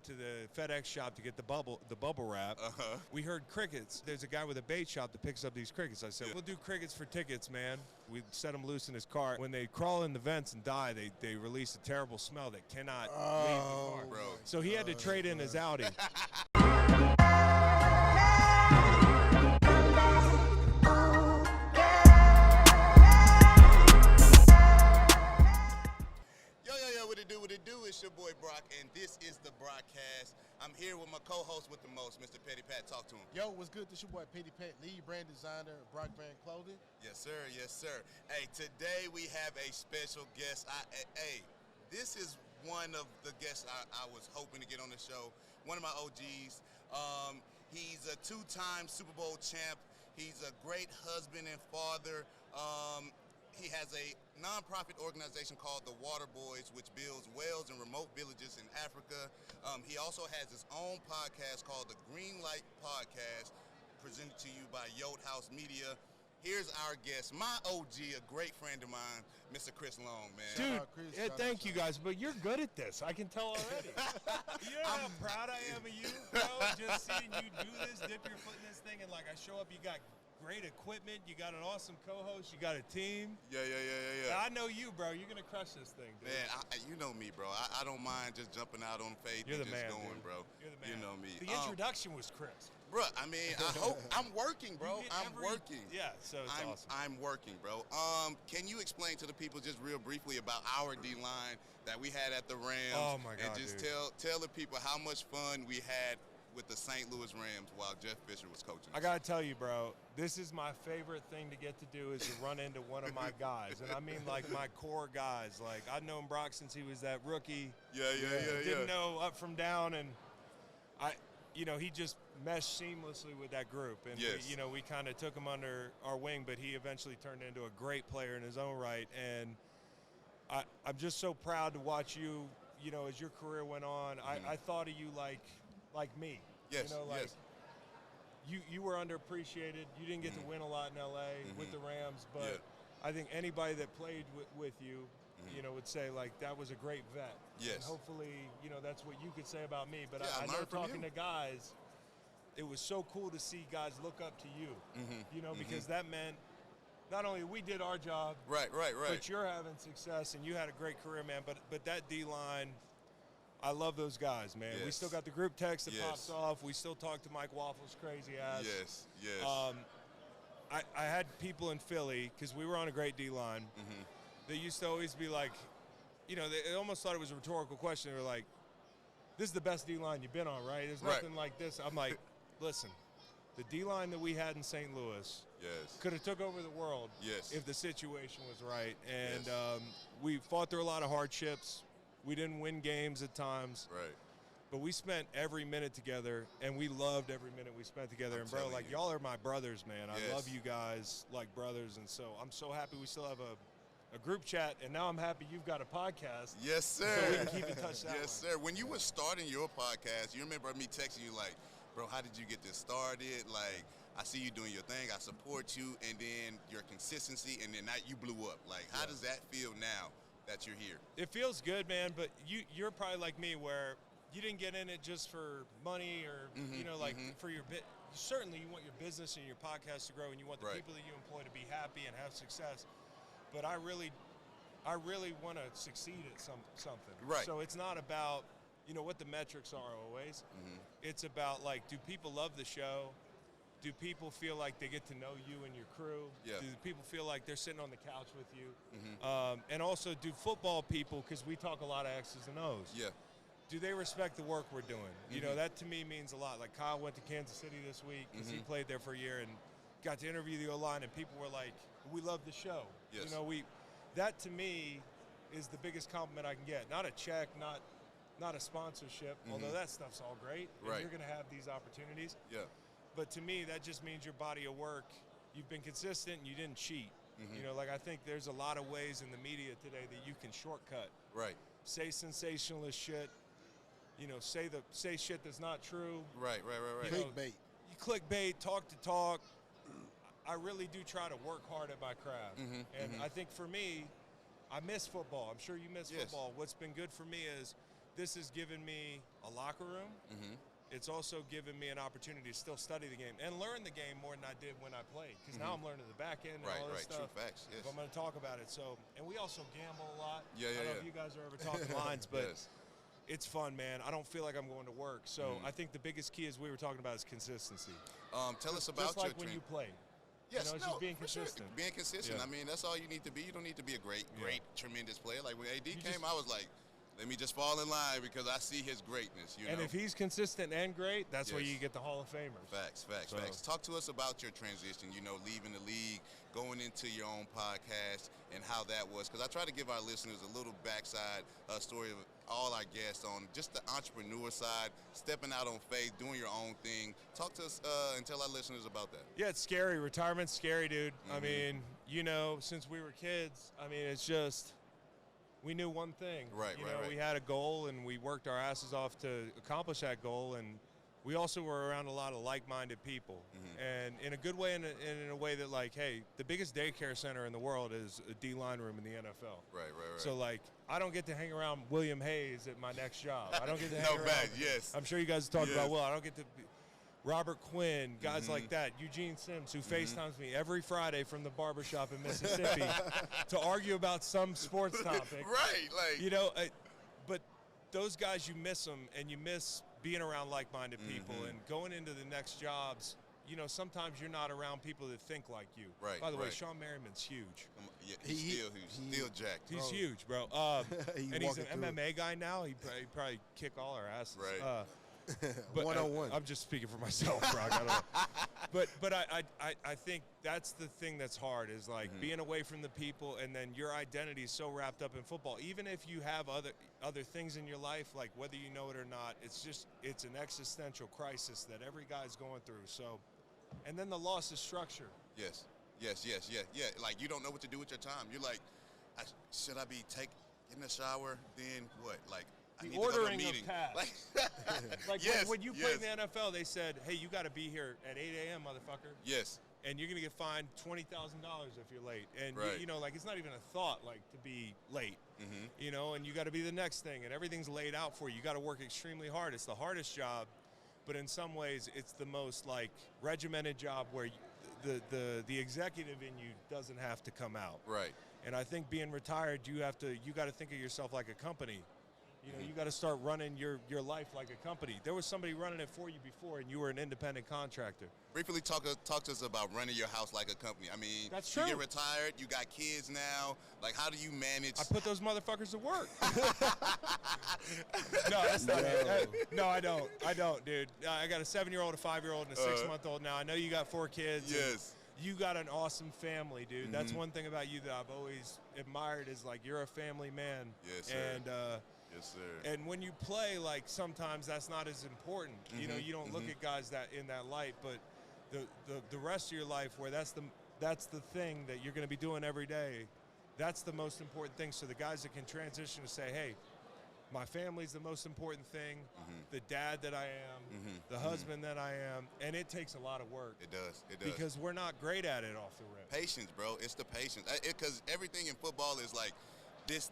to the FedEx shop to get the bubble wrap. We heard crickets. There's a guy with a bait shop that picks up these crickets. I said, we'll do crickets for tickets, man. We set them loose in his car. When they crawl in the vents and die, they release a terrible smell that cannot leave the car. Bro. So he had to trade in his Audi. What it do? It's your boy Brock, and this is the Brockcast. I'm here with my co-host with the most, Mr. Petty Pat. Talk to him. Yo, what's good? This your boy Petty Pat, lead brand designer of Brock Brand Clothing. Yes, sir. Yes, sir. Hey, today we have a special guest. This is one of the guests I was hoping to get on the show. One of my OGs. He's a two-time Super Bowl champ. He's a great husband and father. He has a nonprofit organization called the Water Boys, which builds wells in remote villages in Africa. He also has his own podcast called the Greenlight Podcast, presented to you by Yote House Media. Here's our guest, my OG, a great friend of mine, Mr. Chris Long, man. Dude, thank you guys, but you're good at this. I can tell already. You know how proud I am of you, bro? Just seeing you do this, dip your foot in this thing, and like I show up, you got great equipment, you got an awesome co-host, you got a team. Yeah. I know you, bro. You're going to crush this thing, dude. Man, you know me, bro. I don't mind just jumping out on faith and just going, dude. bro. You're the man. You know me. The introduction was crisp. Bro, I mean, I hope I'm working, bro. I'm working. Yeah, so it's awesome. I'm working, bro. Can you explain to the people just real briefly about our D-line that we had at the Rams? Oh, my God, and just dude. tell the people how much fun we had with the St. Louis Rams while Jeff Fisher was coaching. I got to tell you, bro, this is my favorite thing to get to do is to run into one of my guys. And I mean, like, my core guys. Like, I've known Brock since he was that rookie. Yeah. Didn't know up from down. And, he just meshed seamlessly with that group. And, yes. we kind of took him under our wing, but he eventually turned into a great player in his own right. And I'm just so proud to watch you, as your career went on. I thought of you like me. Yes, yes. You were underappreciated. You didn't get to win a lot in L.A. with the Rams, but I think anybody that played with you, would say, like, that was a great vet. Yes. And hopefully, that's what you could say about me. But I know learned from talking you. to guys, it was so cool to see guys look up to you, because that meant not only we did our job, right, but you're having success and you had a great career, man. But that D-line, I love those guys, man. Yes. We still got the group text that Yes. pops off. We still talk to Mike Waffles crazy ass. Yes. I had people in Philly, because we were on a great D-line, they used to always be like, they almost thought it was a rhetorical question. They were like, this is the best D-line you've been on, right? There's nothing like this. I'm like, listen, the D-line that we had in St. Louis could have took over the world if the situation was right. And we fought through a lot of hardships. We didn't win games at times. Right. But we spent every minute together, and we loved every minute we spent together. And, bro, like, y'all are my brothers, man. I love you guys like brothers. And so I'm so happy we still have a group chat, and now I'm happy you've got a podcast. Yes, sir. So we can keep in touch that way. Yes, sir. When you were starting your podcast, you remember me texting you like, bro, how did you get this started? Like, I see you doing your thing. I support you. And then your consistency, and then now you blew up. Like, how does that feel now that you're here? It feels good, man, but you're probably like me where you didn't get in it just for money or, for your bit. Certainly you want your business and your podcast to grow, and you want the people that you employ to be happy and have success. But I really want to succeed at something. Right. So it's not about, what the metrics are always. It's about, like, do people love the show? Do people feel like they get to know you and your crew? Yeah. Do people feel like they're sitting on the couch with you? And also, do football people, because we talk a lot of X's and O's. Yeah. Do they respect the work we're doing? That to me means a lot. Like, Kyle went to Kansas City this week because he played there for a year and got to interview the O-line, and people were like, we love the show. Yes. That to me is the biggest compliment I can get. Not a check, not a sponsorship, although that stuff's all great. And you're going to have these opportunities. Yeah. But to me, that just means your body of work, you've been consistent and you didn't cheat. I think there's a lot of ways in the media today that you can shortcut. Right. Say sensationalist shit. Say shit that's not true. Right. Clickbait. You clickbait, talk to talk. I really do try to work hard at my craft. I think for me, I miss football. I'm sure you miss football. What's been good for me is this has given me a locker room. It's also given me an opportunity to still study the game and learn the game more than I did when I played. Because now I'm learning the back end and all this stuff. True facts, yes. But I'm going to talk about it. So, and we also gamble a lot. Yeah, I don't know if you guys are ever talking lines, but it's fun, man. I don't feel like I'm going to work. So I think the biggest key, as we were talking about, is consistency. Tell us about just like when you play. Yes, it's just being consistent. Sure. Being consistent. Yeah. I mean, that's all you need to be. You don't need to be a great, tremendous player. Like when AD came, I was like, let me just fall in line because I see his greatness. And if he's consistent and great, that's where you get the Hall of Famers. Facts. Talk to us about your transition, leaving the league, going into your own podcast, and how that was. Because I try to give our listeners a little backside story of all our guests on just the entrepreneur side, stepping out on faith, doing your own thing. Talk to us and tell our listeners about that. Yeah, it's scary. Retirement's scary, dude. I mean, since we were kids, I mean, it's just – we knew one thing. Right. We had a goal, and we worked our asses off to accomplish that goal, and we also were around a lot of like-minded people. And in a good way and in a way that, like, hey, the biggest daycare center in the world is a D-line room in the NFL. Right. So, like, I don't get to hang around William Hayes at my next job. I don't get to hang around. Yes. I'm sure you guys talk about, I don't get to Robert Quinn, guys like that, Eugene Sims, who FaceTimes me every Friday from the barbershop in Mississippi to argue about some sports topic. But those guys, you miss them, and you miss being around like-minded people and going into the next jobs. Sometimes you're not around people that think like you. Right. By the way, Sean Merriman's huge. He's still jacked. He's huge, bro. And he's an MMA guy now. He'd probably kick all our asses. Right. But one-on-one. I'm just speaking for myself, Brock. I don't know. But I think that's the thing that's hard is like being away from the people, and then your identity is so wrapped up in football. Even if you have other things in your life, like whether you know it or not, it's an existential crisis that every guy's going through. So, and then the loss of structure. Yes. Like you don't know what to do with your time. You're like, should I be in the shower? Then what? Like. The ordering of tasks. When you played in the NFL, they said, hey, you got to be here at 8 a.m., motherfucker. Yes. And you're going to get fined $20,000 if you're late. And, it's not even a thought, to be late. And you got to be the next thing. And everything's laid out for you. You got to work extremely hard. It's the hardest job. But in some ways, it's the most, regimented job where the executive in you doesn't have to come out. Right. And I think being retired, you got to think of yourself like a company. You got to start running your life like a company. There was somebody running it for you before, and you were an independent contractor. Briefly talk to us about running your house like a company. I mean, that's true. You get retired, you got kids now. Like, how do you manage? I put those motherfuckers to work. No, that's not it. No, I don't, dude. I got a 7-year-old, a 5-year-old, and a 6-month-old now. I know you got 4 kids. Yes. You got an awesome family, dude. That's one thing about you that I've always admired is, you're a family man. Yes, sir. And, yes, sir. And when you play, sometimes that's not as important. You don't look at guys in that light, but the rest of your life where that's the thing that you're going to be doing every day, that's the most important thing. So the guys that can transition to say, hey, my family's the most important thing, the dad that I am, the husband that I am, and it takes a lot of work. It does. Because we're not great at it off the rip. Patience, bro. It's the patience. Because everything in football is like, this,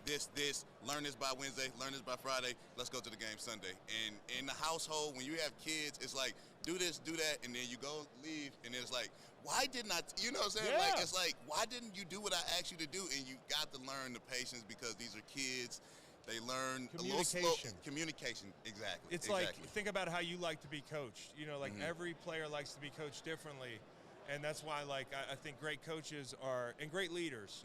learn this by Wednesday, learn this by Friday, let's go to the game Sunday. And in the household, when you have kids, it's like, do this, do that, and then you go leave, and then it's like, why didn't I, you know what I'm saying? Yeah. It's like, why didn't you do what I asked you to do? And you got to learn the patience because these are kids. They learn a little slow. Communication, exactly. It's like, think about how you like to be coached. Every player likes to be coached differently. And that's why, I think great coaches and great leaders.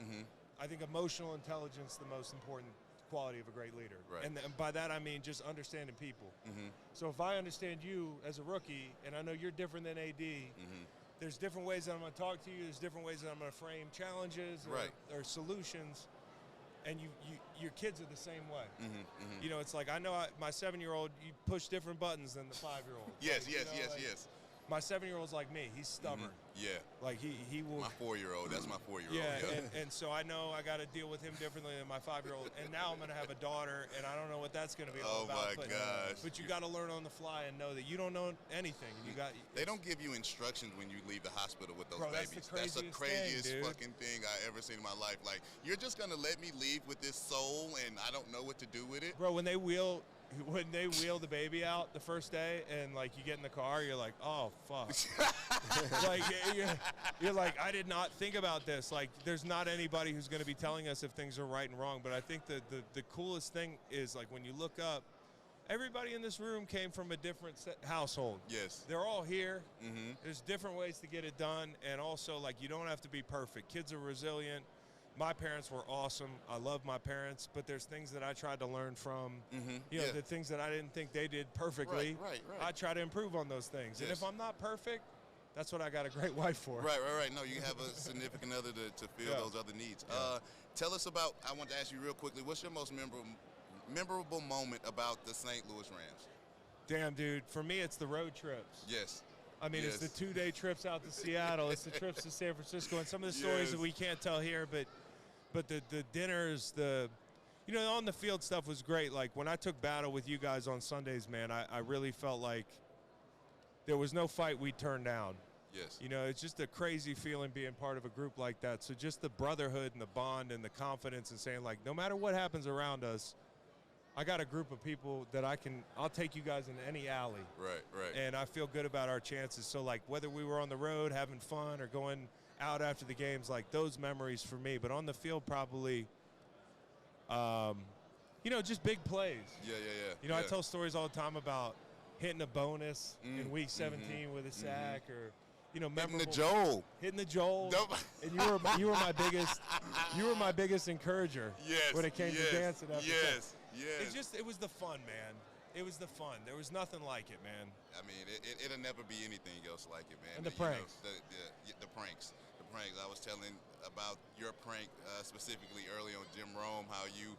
I think emotional intelligence is the most important quality of a great leader. Right. And by that, I mean just understanding people. So if I understand you as a rookie, and I know you're different than AD, there's different ways that I'm going to talk to you. There's different ways that I'm going to frame challenges or solutions. And your kids are the same way. It's like, I know my 7-year-old, you push different buttons than the 5-year-old. Yes. My 7-year-old's like me. He's stubborn. Yeah. He will. My 4-year-old. That's my 4-year-old. Yeah. And so I know I got to deal with him differently than my 5-year-old. And now I'm going to have a daughter, and I don't know what that's going to be all about. Oh, my gosh. But you got to learn on the fly and know that you don't know anything. They don't give you instructions when you leave the hospital with those babies. That's the craziest fucking thing I ever seen in my life. Like, you're just going to let me leave with this soul, and I don't know what to do with it? Bro, when they wheel when they wheel the baby out the first day and, like, you get in the car, you're like, oh, fuck. Like, you're like, I did not think about this. Like, there's not anybody who's going to be telling us if things are right and wrong. But I think the coolest thing is, like, when you look up, everybody in this room came from a different household. Yes. They're all here. Mm-hmm. There's different ways to get it done. And also, like, you don't have to be perfect. Kids are resilient. My parents were awesome. I love my parents, but there's things that I tried to learn from, the things that I didn't think they did perfectly. Right. I try to improve on those things. Yes. And if I'm not perfect, that's what I got a great wife for. Right. No, you have a significant other to fill those other needs. Yeah. Tell us about, I want to ask you real quickly, what's your most memorable moment about the St. Louis Rams? Damn, dude. For me, it's the road trips. Yes. I mean, it's the 2-day trips out to Seattle. It's the trips to San Francisco. And some of the stories that we can't tell here, but the dinners, on the field stuff was great. Like, when I took battle with you guys on Sundays, man, I really felt like there was no fight we turned down. Yes. It's just a crazy feeling being part of a group like that. So just the brotherhood and the bond and the confidence and saying, like, no matter what happens around us, I got a group of people that I'll take you guys into any alley. Right. And I feel good about our chances. So, like, whether we were on the road having fun or going out after the games, like, those memories for me. But on the field, probably, just big plays. Yeah. I tell stories all the time about hitting a bonus in week 17 with a sack or, memorable. Hitting the Joel. Nope. And you were my biggest encourager when it came to dancing after Yes. It was the fun, man. It was the fun. There was nothing like it, man. I mean, it'll never be anything else like it, man. And the pranks. The pranks. I was telling about your prank specifically early on Jim Rome, how you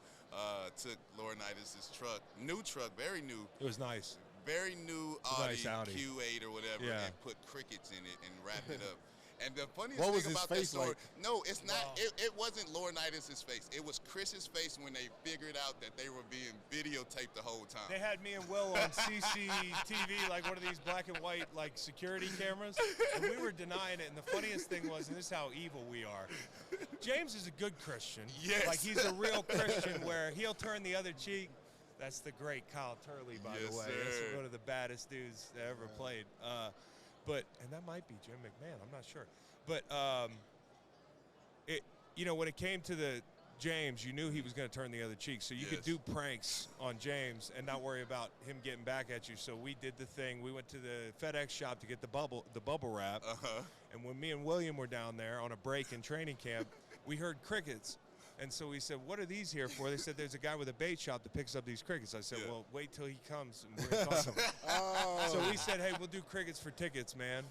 took Laurinaitis' truck, new truck, very new. It was nice. Very new Audi Audi Q8 or whatever, and put crickets in it and wrapped it up. And the funniest What was thing his about that face story, like? no, it's not. It wasn't Laurinaitis' face. It was Chris's face when they figured out that they were being videotaped the whole time. They had me and Will on CCTV, like one of these black and white, like, security cameras, and we were denying it. And the funniest thing was, and this is how evil we are, James is a good Christian. Yes. Like, he's a real Christian where he'll turn the other cheek. That's the great Kyle Turley, by the way. Sir. That's one of the baddest dudes that ever played. And that might be Jim McMahon. I'm not sure. But, when it came to the James, you knew he was going to turn the other cheek. So you could do pranks on James and not worry about him getting back at you. So we did the thing. We went to the FedEx shop to get the bubble wrap. And when me and William were down there on a break in training camp, we heard crickets. And so we said, what are these here for? They said, there's a guy with a bait shop that picks up these crickets. I said, well, wait till he comes and we're going to talk to him. So we said, hey, we'll do crickets for tickets, man.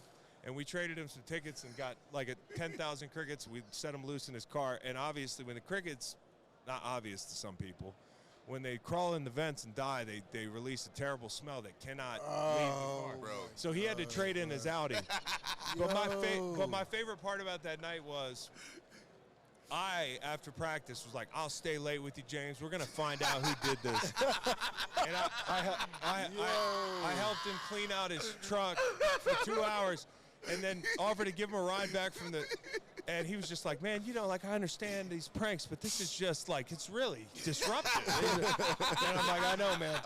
And we traded him some tickets and got like 10,000 crickets. We set him loose in his car. And obviously when the crickets, not obvious to some people, when they crawl in the vents and die, they release a terrible smell that cannot leave the car. Bro. So he had to trade in his Audi. But my favorite part about that night was, after practice, was like, I'll stay late with you, James. We're going to find out who did this. And I helped him clean out his truck for 2 hours and then offered to give him a ride back from the – and he was just like, man, I understand these pranks, but this is just like, it's really disruptive. And I'm like, I know, man.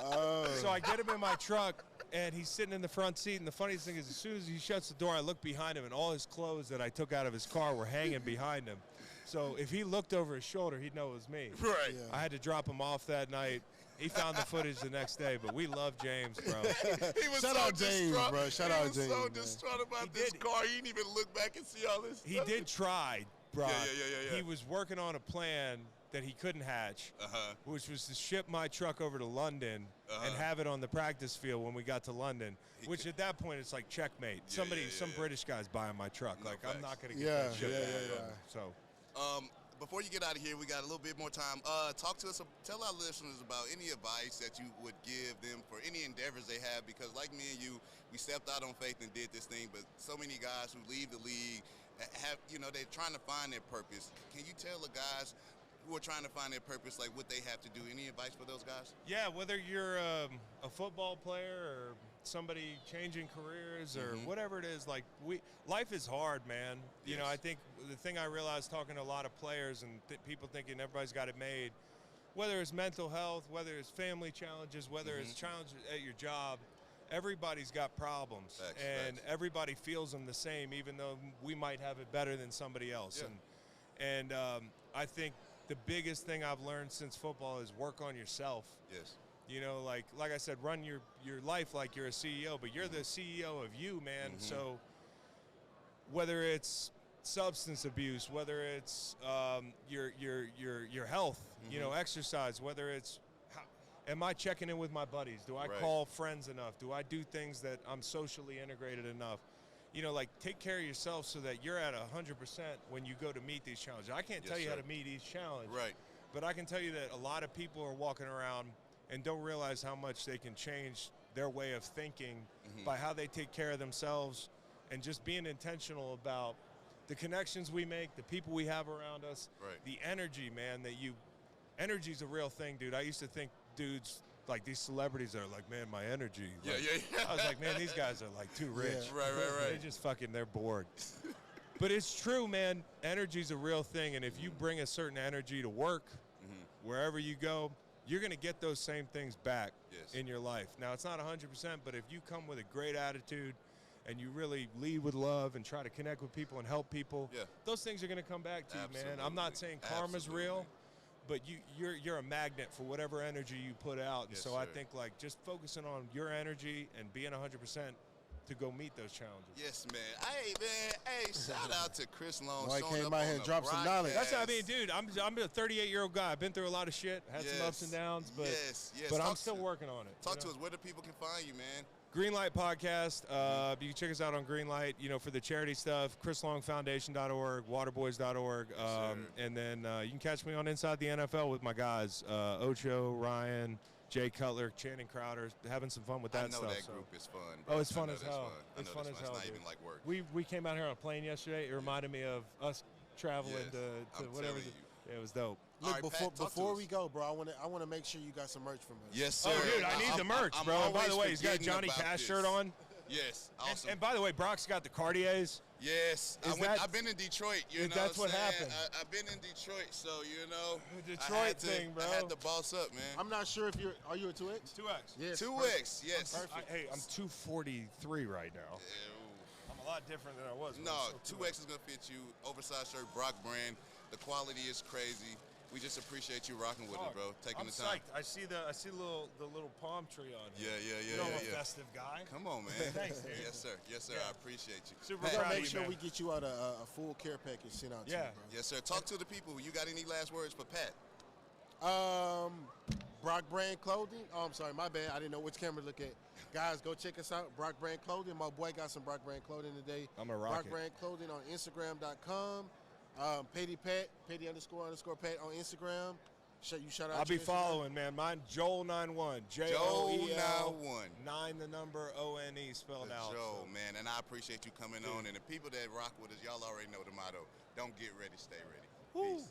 So I get him in my truck, and he's sitting in the front seat. And the funniest thing is, as soon as he shuts the door, I look behind him, and all his clothes that I took out of his car were hanging behind him. So if he looked over his shoulder, he'd know it was me. Right. Yeah. I had to drop him off that night. He found the footage the next day, but we love James, bro. He was Shout out James, bro. Shout out James. He was so man. distraught about this car. He didn't even look back and see all this He stuff. did try, bro. Yeah. He was working on a plan that he couldn't hatch, which was to ship my truck over to London and have it on the practice field when we got to London, which at that point it's like checkmate. Some British guy's buying my truck. No, like, facts. I'm not going to get that shipped. So. Before you get out of here, we got a little bit more time. Talk to us, tell our listeners about any advice that you would give them for any endeavors they have, because like me and you, we stepped out on faith and did this thing, but so many guys who leave the league have, they're trying to find their purpose. Can you tell the guys who are trying to find their purpose, like, what they have to do? Any advice for those guys? Yeah, whether you're a football player or somebody changing careers or whatever it is, like, life is hard, man. I think the thing I realized talking to a lot of players and people thinking everybody's got it made, whether it's mental health, whether it's family challenges, whether it's challenges at your job, everybody's got problems. And everybody feels them the same, even though we might have it better than somebody else. Yeah. And I think the biggest thing I've learned since football is work on yourself. Yes. You know, like I said, run your life like you're a CEO, but you're the CEO of you, man. So whether it's substance abuse, whether it's your health, you know, exercise, whether it's am I checking in with my buddies? Do I call friends enough? Do I do things that I'm socially integrated enough? You know, like, take care of yourself so that you're at 100% when you go to meet these challenges. I can't tell you how to meet each challenge, but I can tell you that a lot of people are walking around and don't realize how much they can change their way of thinking by how they take care of themselves and just being intentional about the connections we make, the people we have around us, the energy, man, energy's a real thing, dude. I used to think dudes, like these celebrities are like, man, my energy. Like, I was like, man, these guys are like too rich. They're just they're bored. But it's true, man. Energy's a real thing, and if you bring a certain energy to work, wherever you go, you're going to get those same things back in your life. Now, it's not 100%, but if you come with a great attitude and you really lead with love and try to connect with people and help people, those things are going to come back to you, man. I'm not saying karma's real, but you're a magnet for whatever energy you put out. And so I think, like, just focusing on your energy and being 100% to go meet those challenges. Yes, man. Hey, shout out to Chris Long. Boy, came out here and dropped some knowledge. That's what I mean, dude. I'm a 38-year-old guy. I've been through a lot of shit, had some ups and downs, but but I'm still working on it. Talk to us. Where do people can find you, man? Greenlight Podcast. You can check us out on Greenlight, you know, for the charity stuff, chrislongfoundation.org, waterboys.org, and then you can catch me on Inside the NFL with my guys, Ocho, Ryan, Jay Cutler, Channing Crowder, having some fun with that stuff. I know that group is fun. Oh, it's fun as hell. It's fun as hell. It's not even like work. We came out here on a plane yesterday. It reminded me of us traveling to whatever. It was dope. Look, before we go, bro, I want to make sure you got some merch from us. Yes, sir. Oh, dude, I need the merch, bro. And by the way, he's got a Johnny Cash shirt on. Yes, awesome. And by the way, Brock's got the Cartiers. Yes, I've been in Detroit. You know, that's what happened. I've been in Detroit, so you know. The Detroit thing, bro. I had to boss up, man. I'm not sure if are you a 2X? 2X. Yes. 2X. Yes. Hey, I'm 243 right now. I'm a lot different than I was. No, 2X is gonna fit you. Oversized shirt, Brock brand. The quality is crazy. We just appreciate you rocking with it, bro. Taking the time. Psyched. I see the little palm tree on here. Yeah. I'm a festive guy. Come on, man. Thanks, dude. Yes, sir. I appreciate you. Super We're proud gonna of make you, sure man. we get you out a full care package sent out to you, bro. Yes, sir. Talk to the people. You got any last words for Pat? Brock Brand Clothing. Oh, I'm sorry, my bad. I didn't know which camera to look at. Guys, go check us out. Brock Brand Clothing. My boy got some Brock Brand Clothing today. I'm gonna rock Brock it. Brand Clothing on Instagram.com. Petty Pat, Petty _ Pat on Instagram. You shout out. I'll be following, man. Mine Joel91. Joel 9 the number ONE spelled out. Joel, man, and I appreciate you coming on. And the people that rock with us, y'all already know the motto. Don't get ready, stay ready. Peace.